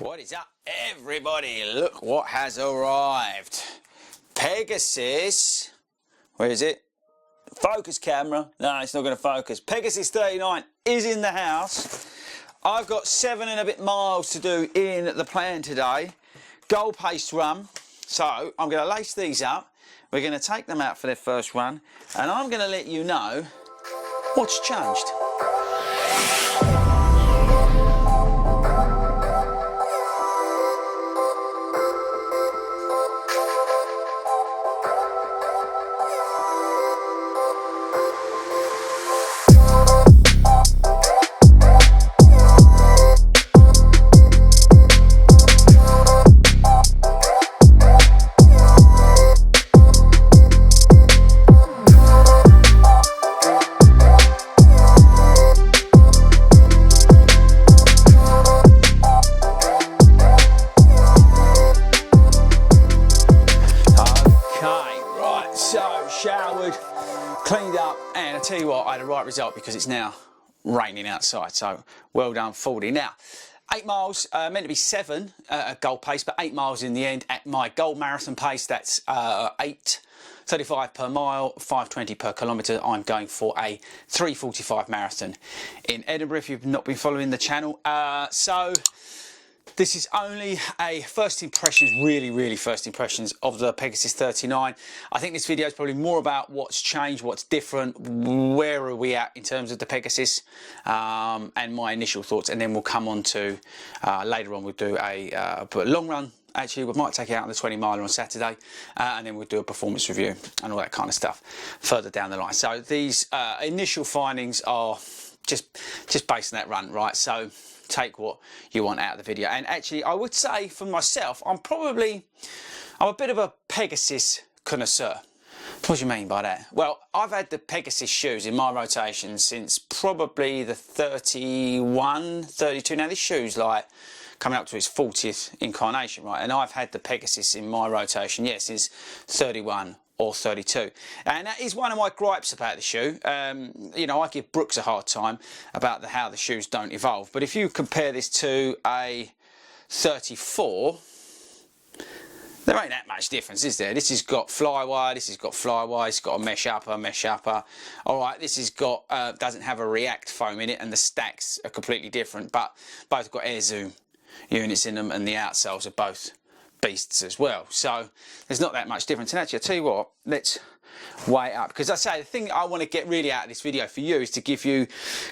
What is up, everybody? Look what has arrived. Pegasus. Where is it? Focus camera. No, it's not going to focus. Pegasus 39 is in the house. I've got 7 and a bit miles to do in the plan today. Gold paste run. So I'm going to lace these up. We're going to take them out for their first run. And I'm going to let you know what's changed. Showered, cleaned up, and I tell you what, I had a right result because it's now raining outside, so well done 40. Now 8 miles, meant to be 7 at gold pace, but 8 miles in the end at my gold marathon pace. That's 8:35 per mile, 5:20 per kilometre. I'm going for a 3:45 marathon in Edinburgh, if you've not been following the channel. So this is only a first impressions, really first impressions of the Pegasus 39. I think this video is probably more about what's changed, what's different, where are we at in terms of the Pegasus, and my initial thoughts, and then we'll come on to, later on we'll do a long run. Actually, we might take it out on the 20 miler on Saturday, and then we'll do a performance review and all that kind of stuff further down the line. So these initial findings are just based on that run, right? So take what you want out of the video. And actually, I would say for myself, I'm a bit of a Pegasus connoisseur. What do you mean by that? Well, I've had the Pegasus shoes in my rotation since probably the 31, 32. Now this shoe's like coming up to its 40th incarnation, right? And I've had the Pegasus in my rotation, yes, since 31 or 32, and that is one of my gripes about the shoe. You know, I give Brooks a hard time about how the shoes don't evolve, but if you compare this to a 34, there ain't that much difference, is there? This has got flywire, this has got flywire, it's got a mesh upper. All right, this has got doesn't have a React foam in it, and the stacks are completely different, but both got Air Zoom units in them, and the outsoles are both beasts as well. So there's not that much difference. And actually, I'll tell you what, let's weigh it up, because I say the thing I want to get really out of this video for you is to give you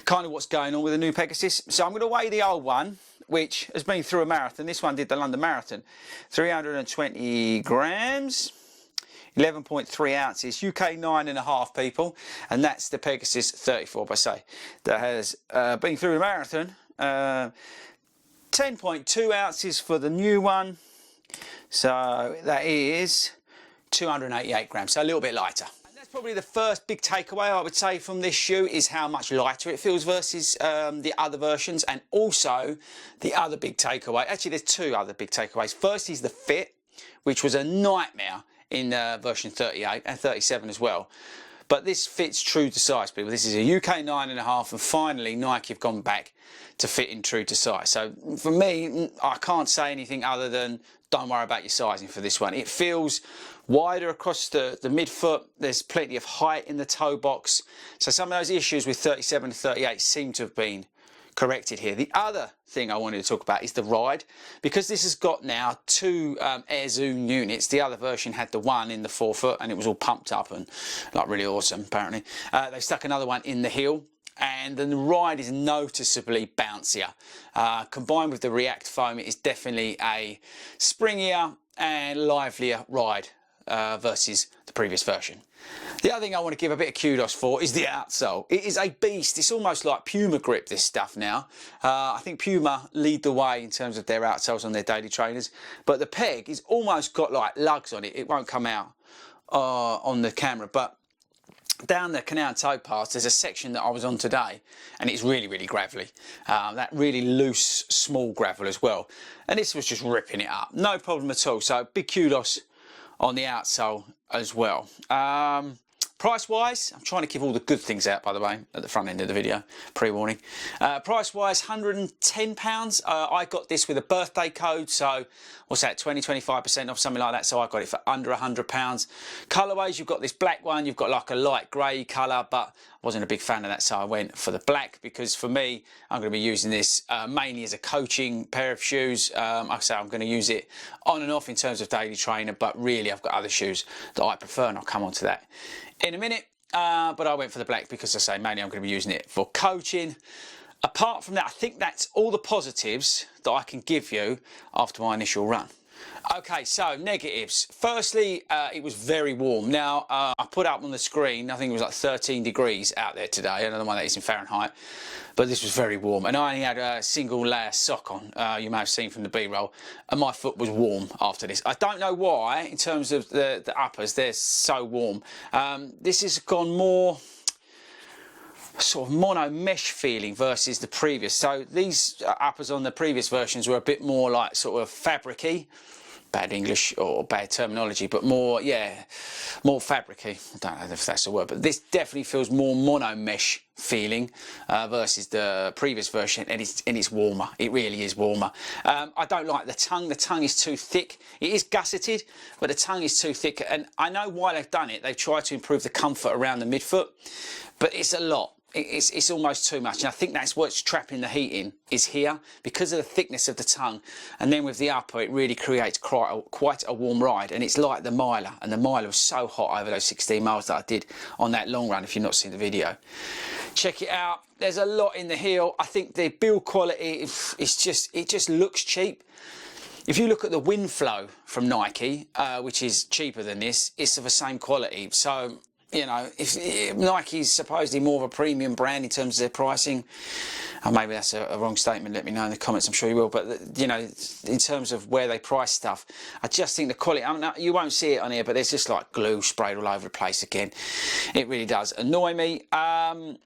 kind of what's going on with the new Pegasus. So I'm going to weigh the old one, which has been through a marathon. This one did the London Marathon. 320 grams, 11.3 ounces, UK 9.5 people, and that's the Pegasus 34 by say that has been through the marathon. 10.2 ounces for the new one. So that is 288 grams, so a little bit lighter. And that's probably the first big takeaway I would say from this shoe, is how much lighter it feels versus the other versions. And also the other big takeaway, actually there's 2 other big takeaways. First is the fit, which was a nightmare in version 38 and 37 as well. But this fits true to size, people. This is a UK 9.5, and finally Nike have gone back to fitting true to size. So for me, I can't say anything other than don't worry about your sizing for this one. It feels wider across the midfoot. There's plenty of height in the toe box. So some of those issues with 37 to 38 seem to have been corrected here. The other thing I wanted to talk about is the ride, because this has got now 2 Air Zoom units. The other version had the one in the forefoot, and it was all pumped up and like really awesome apparently. They stuck another one in the heel, and then the ride is noticeably bouncier. Combined with the React foam, it is definitely a springier and livelier ride versus the previous version. The other thing I want to give a bit of kudos for is the outsole. It is a beast. It's almost like Puma grip, this stuff now. I think Puma lead the way in terms of their outsoles on their daily trainers, but the Peg is almost got like lugs on it. It won't come out on the camera, but down the canal toe pass, there's a section that I was on today, and it's really gravelly. That really loose, small gravel as well. And this was just ripping it up. No problem at all. So big kudos on the outsole as well. Price-wise, I'm trying to give all the good things out, by the way, at the front end of the video, pre-warning. Price-wise, £110. I got this with a birthday code, so what's that, 20-25% off, something like that, so I got it for under £100. Colourways, you've got this black one, you've got like a light grey colour, but I wasn't a big fan of that, so I went for the black, because for me, I'm going to be using this mainly as a coaching pair of shoes. Like I say, I'm going to use it on and off in terms of daily trainer, but really I've got other shoes that I prefer, and I'll come on to that in a minute. But I went for the black because, I say, mainly I'm going to be using it for coaching. Apart from that, I think that's all the positives that I can give you after my initial run. Okay, so negatives. Firstly, it was very warm. Now, I put up on the screen, I think it was like 13 degrees out there today. I don't know why that is in Fahrenheit, but this was very warm. And I only had a single layer sock on, you may have seen from the B-roll, and my foot was warm after this. I don't know why, in terms of the uppers, they're so warm. This has gone more sort of mono mesh feeling versus the previous. So these uppers on the previous versions were a bit more like sort of fabricy. Bad English or bad terminology, but more, yeah, more fabricy. I don't know if that's a word, but this definitely feels more mono mesh feeling versus the previous version, and it's warmer. It really is warmer. I don't like the tongue. The tongue is too thick. It is gusseted, but the tongue is too thick, and I know why they've done it. They've tried to improve the comfort around the midfoot, but it's a lot. It's almost too much, and I think that's what's trapping the heat in, is here, because of the thickness of the tongue. And then with the upper, it really creates quite a warm ride, and it's like the miler, and the miler was so hot over those 16 miles that I did on that long run. If you've not seen the video, check it out. There's a lot in the heel. I think the build quality, it just looks cheap. If you look at the wind flow from Nike, which is cheaper than this, it's of the same quality. So, you know, if Nike's supposedly more of a premium brand in terms of their pricing, or maybe that's a wrong statement, let me know in the comments, I'm sure you will, but, you know, in terms of where they price stuff, I just think the quality, I mean, you won't see it on here, but there's just like glue sprayed all over the place again. It really does annoy me. And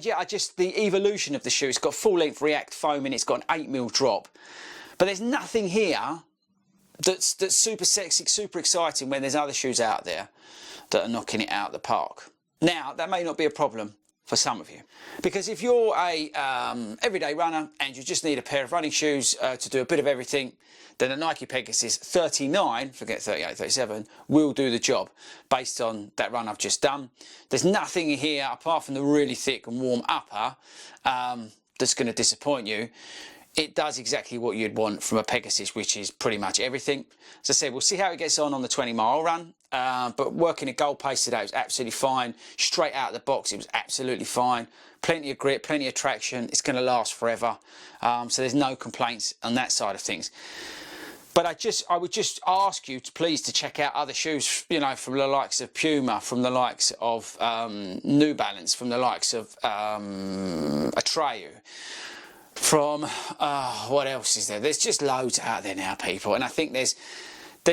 yeah, the evolution of the shoe, it's got full length React foam, and it's got an 8mm drop, but there's nothing here that's super sexy, super exciting, when there's other shoes out there that are knocking it out of the park. Now, that may not be a problem for some of you, because if you're a everyday runner and you just need a pair of running shoes to do a bit of everything, then a Nike Pegasus 39, forget 38, 37, will do the job based on that run I've just done. There's nothing here apart from the really thick and warm upper that's going to disappoint you. It does exactly what you'd want from a Pegasus, which is pretty much everything. As I said, we'll see how it gets on the 20-mile run, but working at goal pace today was absolutely fine. Straight out of the box, it was absolutely fine. Plenty of grip, plenty of traction. It's going to last forever, so there's no complaints on that side of things. But I would just ask you to please to check out other shoes, you know, from the likes of Puma, from the likes of New Balance, from the likes of Atreyu. From what else is there? There's just loads out there now, people, and I think there's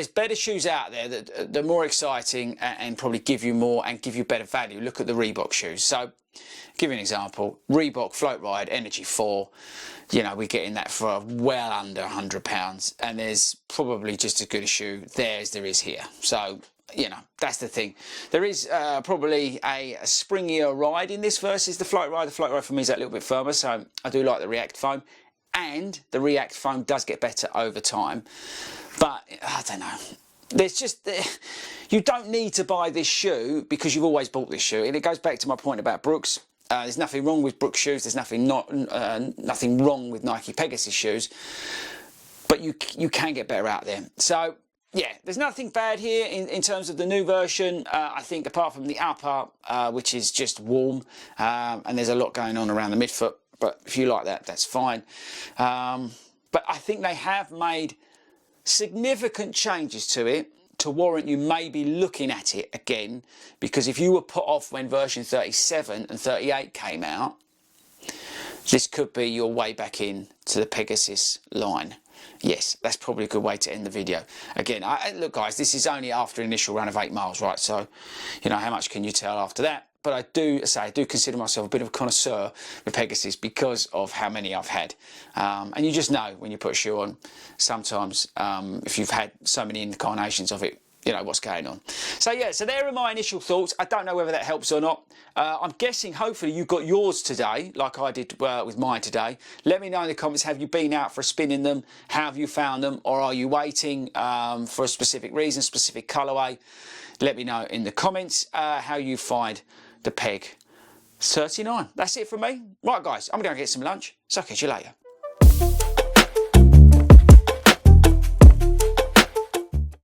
better shoes out there that are more exciting and probably give you more and give you better value. Look at the Reebok shoes. So, give you an example: Reebok Float Ride Energy 4. You know, we're getting that for well under £100, and there's probably just as good a shoe there as there is here. So, you know, that's the thing. There is probably a springier ride in this versus the Float Ride. The Float Ride for me is that little bit firmer, so I do like the React foam, and the React foam does get better over time. But I don't know. There's just, you don't need to buy this shoe because you've always bought this shoe, and it goes back to my point about Brooks. There's nothing wrong with Brooks shoes. There's nothing wrong with Nike Pegasus shoes, but you can get better out there. So, yeah, there's nothing bad here in terms of the new version. I think apart from the upper, which is just warm, and there's a lot going on around the midfoot. But if you like that, that's fine. But I think they have made significant changes to it to warrant you maybe looking at it again. Because if you were put off when version 37 and 38 came out, this could be your way back in to the Pegasus line. Yes, that's probably a good way to end the video. Again, look guys, this is only after an initial run of 8 miles, right? So, you know, how much can you tell after that? But I do consider myself a bit of a connoisseur with Pegasus because of how many I've had. And you just know when you put a shoe on, sometimes if you've had so many incarnations of it, you know what's going on. So yeah, so there are my initial thoughts. I don't know whether that helps or not. I'm guessing hopefully you got yours today, like I did with mine today. Let me know in the comments, have you been out for a spin in them? How have you found them? Or are you waiting for a specific reason, specific colourway? Let me know in the comments how you find the Peg 39. That's it from me. Right guys, I'm going to get some lunch, so I'll catch you later.